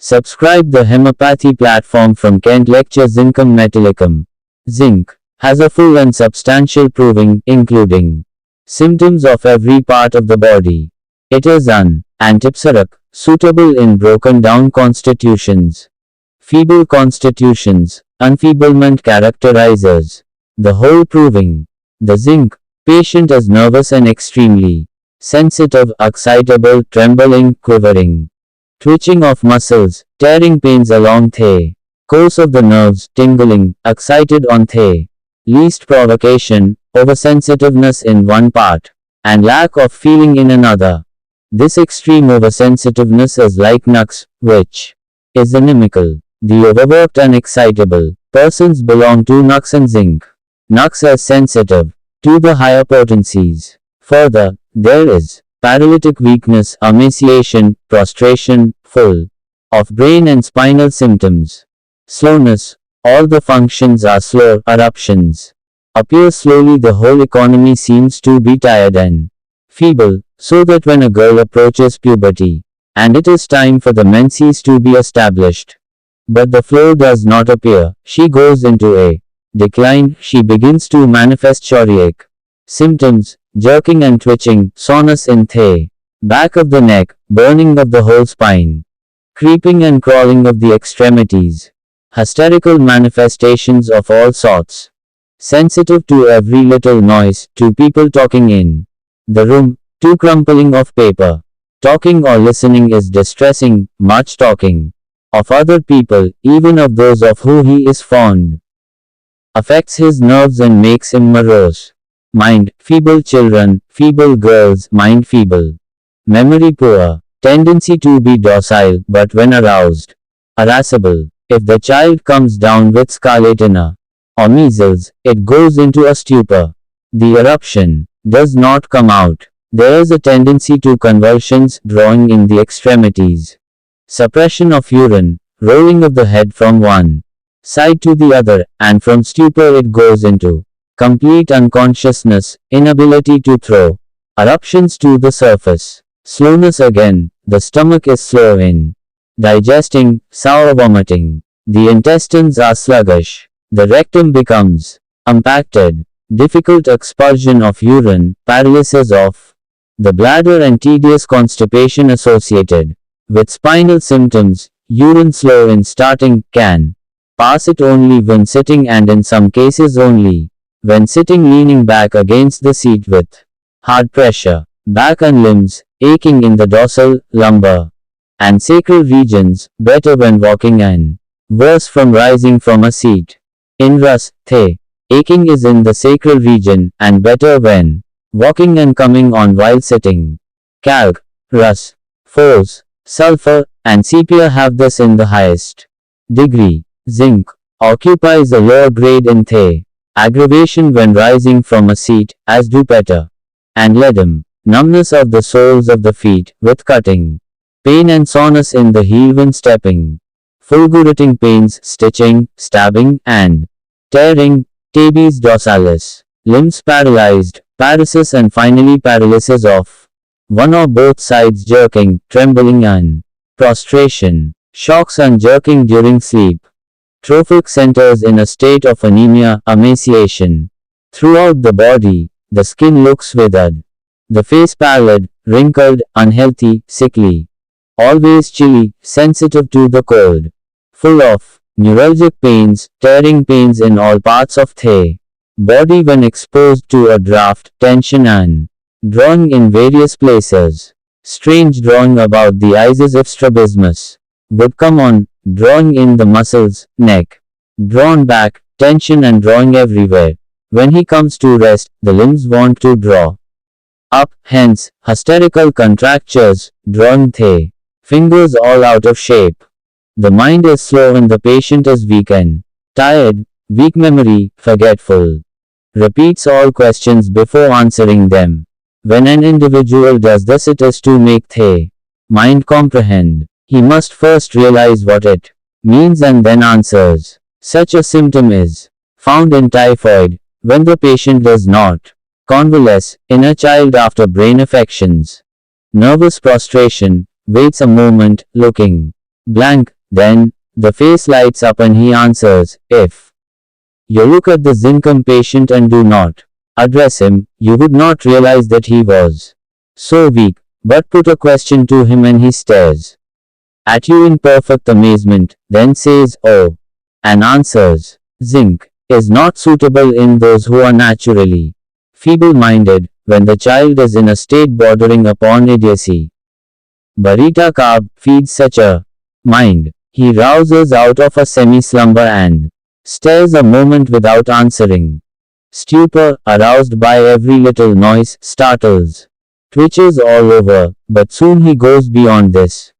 Subscribe the Homeopathy platform from Kent Lecture Zincum Metallicum. Zinc has a full and substantial proving, including symptoms of every part of the body. It is an antipsychotic, suitable in broken down constitutions, feeble constitutions, enfeeblement characterizes the whole proving. The zinc patient is nervous and extremely sensitive, excitable, trembling, quivering, twitching of muscles, tearing pains along the course of the nerves, tingling, excited on the least provocation, oversensitiveness in one part, and lack of feeling in another. This extreme oversensitiveness is like nux, which is inimical. The overworked and excitable persons belong to nux and zinc. Nux is sensitive to the higher potencies. Further, there is paralytic weakness, emaciation, prostration, full of brain and spinal symptoms. Slowness, all the functions are slow, eruptions appear slowly, the whole economy seems to be tired and feeble, so that when a girl approaches puberty, and it is time for the menses to be established, but the flow does not appear, she goes into a decline, she begins to manifest choriac symptoms, jerking and twitching, soreness in the back of the neck, burning of the whole spine, creeping and crawling of the extremities, hysterical manifestations of all sorts, sensitive to every little noise, to people talking in the room, to crumpling of paper. Talking or listening is distressing, much talking of other people, even of those of whom he is fond, affects his nerves and makes him morose. Mind feeble children, feeble girls, mind feeble, memory poor, tendency to be docile, but when aroused, irascible. If the child comes down with scarlatina or measles, it goes into a stupor. The eruption does not come out. There is a tendency to convulsions, drawing in the extremities, suppression of urine, rolling of the head from one side to the other, and from stupor it goes into complete unconsciousness, inability to throw eruptions to the surface. Slowness again, the stomach is slow in digesting, sour vomiting. The intestines are sluggish. The rectum becomes compacted, difficult expulsion of urine, paralysis of the bladder and tedious constipation associated with spinal symptoms. Urine slow in starting, can pass it only when sitting, and in some cases only when sitting, leaning back against the seat with hard pressure. Back and limbs, aching in the dorsal, lumbar, and sacral regions, better when walking and worse from rising from a seat. In rus, the aching is in the sacral region, and better when walking and coming on while sitting. Calc, rus, phos, sulfur, and sepia have this in the highest degree. Zinc occupies a lower grade in the aggravation when rising from a seat, as do petter and leadum. Numbness of the soles of the feet, with cutting pain and soreness in the heel when stepping. Fulgurating pains, stitching, stabbing, and tearing. Tabes dorsalis. Limbs paralyzed, paresis, and finally paralysis of one or both sides, jerking, trembling, and prostration. Shocks and jerking during sleep. Trophic centers in a state of anemia, emaciation. Throughout the body, the skin looks withered, the face pallid, wrinkled, unhealthy, sickly, always chilly, sensitive to the cold, full of neuralgic pains, tearing pains in all parts of the body when exposed to a draft, tension and drawing in various places. Strange drawing about the eyes as if strabismus would come on, drawing in the muscles, neck drawn back, tension and drawing everywhere. When he comes to rest, the limbs want to draw up, hence hysterical contractures, drawing the fingers all out of shape. The mind is slow and the patient is weak and tired, weak memory, forgetful. Repeats all questions before answering them. When an individual does this, it is to make the mind comprehend. He must first realize what it means and then answers. Such a symptom is found in typhoid, when the patient does not convalesce, in a child after brain affections. Nervous prostration, waits a moment, looking Blank. Then, the face lights up and he answers, if you look at the Zincum patient and do not address him, you would not realize that he was so weak, but put a question to him and he stares at you in perfect amazement, then says, oh, and answers. Zinc is not suitable in those who are naturally feeble-minded, when the child is in a state bordering upon idiocy. Barita carb feeds such a mind. He rouses out of a semi-slumber and stares a moment without answering. Stupor, aroused by every little noise, startles, twitches all over, but soon he goes beyond this,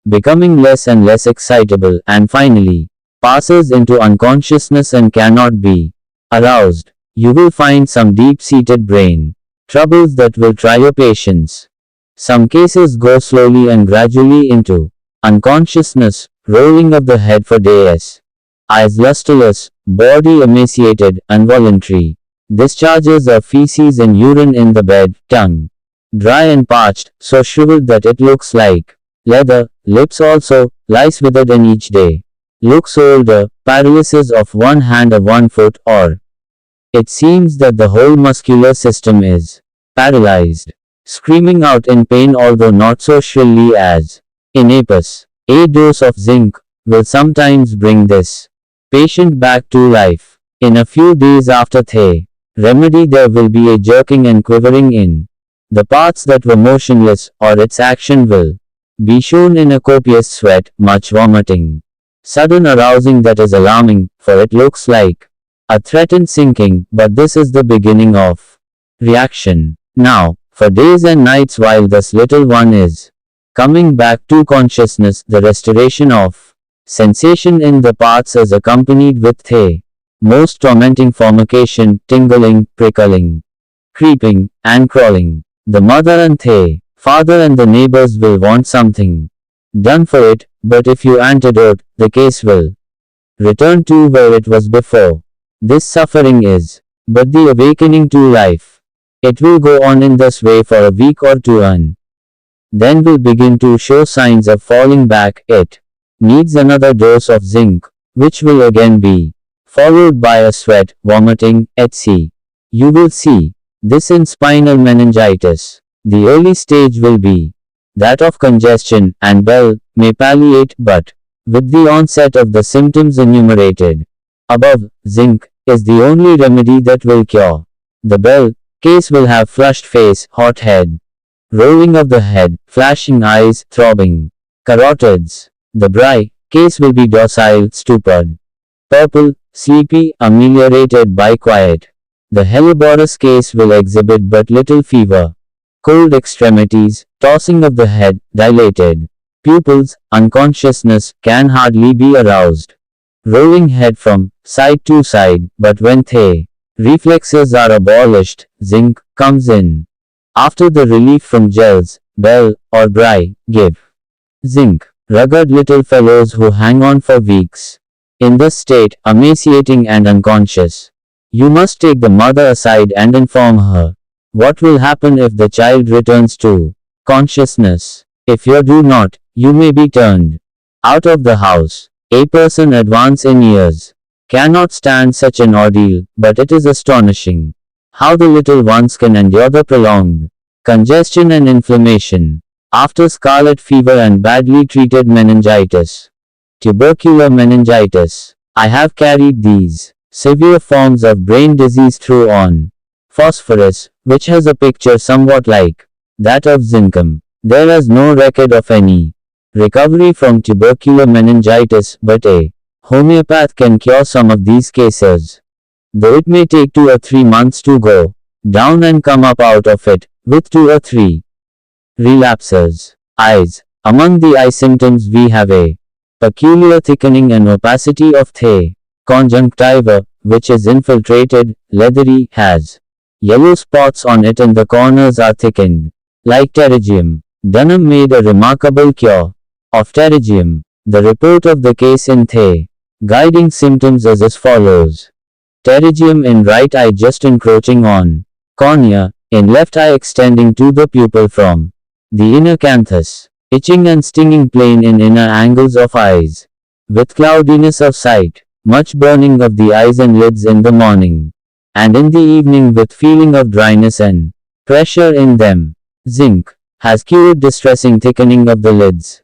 becoming less and less excitable, and finally passes into unconsciousness and cannot be aroused. You will find some deep-seated brain troubles that will try your patience. Some cases go slowly and gradually into unconsciousness, rolling of the head for days, eyes lusterless, body emaciated, involuntary discharges of feces and urine in the bed, tongue dry and parched, so shriveled that it looks like leather, lips also, lies withered and each day looks older, paralysis of one hand or one foot, or it seems that the whole muscular system is paralyzed, screaming out in pain although not so shrilly as in Apis. A dose of zinc will sometimes bring this patient back to life. In a few days after the remedy there will be a jerking and quivering in the parts that were motionless, or its action will be shown in a copious sweat, much vomiting, sudden arousing that is alarming, for it looks like a threatened sinking, but this is the beginning of reaction. Now, for days and nights while this little one is coming back to consciousness, the restoration of sensation in the parts is accompanied with the most tormenting formication, tingling, prickling, creeping, and crawling. The mother and the father and the neighbors will want something done for it, but if you antidote, the case will return to where it was before. This suffering is but the awakening to life. It will go on in this way for a week or two and then will begin to show signs of falling back. It needs another dose of zinc, which will again be followed by a sweat, vomiting, etc. You will see this in spinal meningitis. The early stage will be that of congestion, and Bell may palliate, but with the onset of the symptoms enumerated above, zinc is the only remedy that will cure. The Bell case will have flushed face, hot head, rolling of the head, flashing eyes, throbbing carotids. The Bry case will be docile, stupid, purple, sleepy, ameliorated by quiet. The Helleborus case will exhibit but little fever, cold extremities, tossing of the head, dilated pupils, unconsciousness, can hardly be aroused, rolling head from side to side, but when the reflexes are abolished, zinc comes in. After the relief from gels, Bell, or Bry, give zinc. Rugged little fellows who hang on for weeks in this state, emaciating and unconscious. You must take the mother aside and inform her what will happen if the child returns to consciousness. If you do not, you may be turned out of the house. A person advanced in years cannot stand such an ordeal, but it is astonishing how the little ones can endure the prolonged congestion and inflammation. After scarlet fever and badly treated meningitis, tubercular meningitis, I have carried these severe forms of brain disease through on phosphorus, which has a picture somewhat like that of Zincum. There is no record of any recovery from tubercular meningitis, but a homeopath can cure some of these cases, though it may take 2 or 3 months to go down and come up out of it, with 2 or 3 relapses. Eyes. Among the eye symptoms we have a peculiar thickening and opacity of the conjunctiva, which is infiltrated, leathery, has yellow spots on it and the corners are thickened, like pterygium. Dunham made a remarkable cure of pterygium. The report of the case in the guiding symptoms is as follows. Pterygium in right eye just encroaching on cornea, in left eye extending to the pupil from the inner canthus. itching and stinging pain in inner angles of eyes, with cloudiness of sight, much burning of the eyes and lids in the morning, and in the evening with feeling of dryness and pressure in them. Zinc has cured distressing thickening of the lids,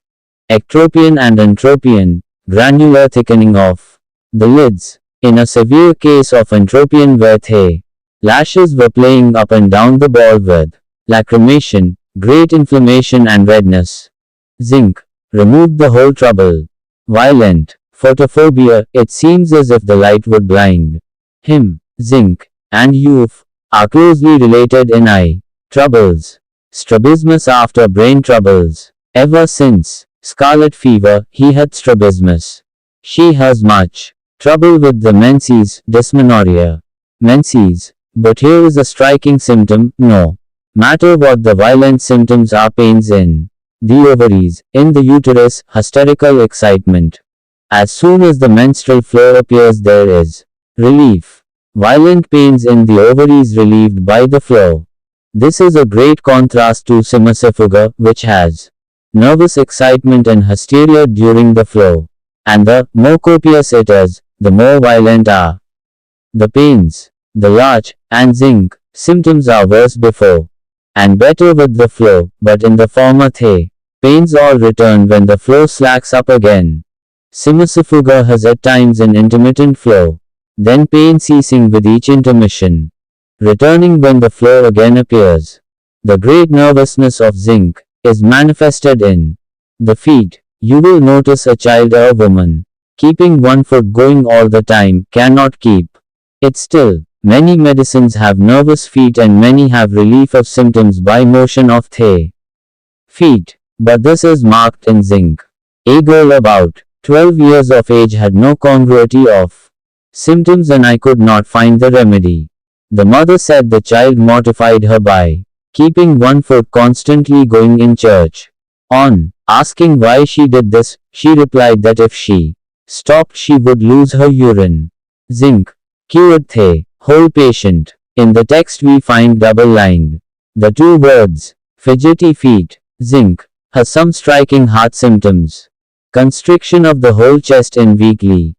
ectropion and entropion, granular thickening of the lids. In a severe case of entropion where the lashes were playing up and down the ball with lacrimation, great inflammation and redness, zinc removed the whole trouble. Violent photophobia, it seems as if the light would blind him. Zinc and youth are closely related in eye troubles. Strabismus after brain troubles. Ever since scarlet fever, he had strabismus. She has much trouble with the menses, dysmenorrhea. Menses. But here is a striking symptom, no matter what the violent symptoms are, pains in the ovaries, in the uterus, hysterical excitement. As soon as the menstrual flow appears, there is relief. Violent pains in the ovaries relieved by the flow. This is a great contrast to sinusifuga, which has nervous excitement and hysteria during the flow. And the more copious it is, the more violent are the pains. The larch and zinc symptoms are worse before and better with the flow, but in the former the pains all return when the flow slacks up again. Sinusifuga has at times an intermittent flow, then pain ceasing with each intermission, returning when the flow again appears. The great nervousness of zinc is manifested in the feet. You will notice a child or a woman keeping one foot going all the time cannot keep it still. Many medicines have nervous feet and many have relief of symptoms by motion of the feet, but this is marked in zinc. A girl about 12 years of age had no congruity of symptoms and I could not find the remedy. The mother said the child mortified her by keeping one foot constantly going in church. On asking why she did this, she replied that if she stopped she would lose her urine. Zinc cured the whole patient. In the text we find double-lined the two words, fidgety feet. Zinc has some striking heart symptoms. Constriction of the whole chest in weekly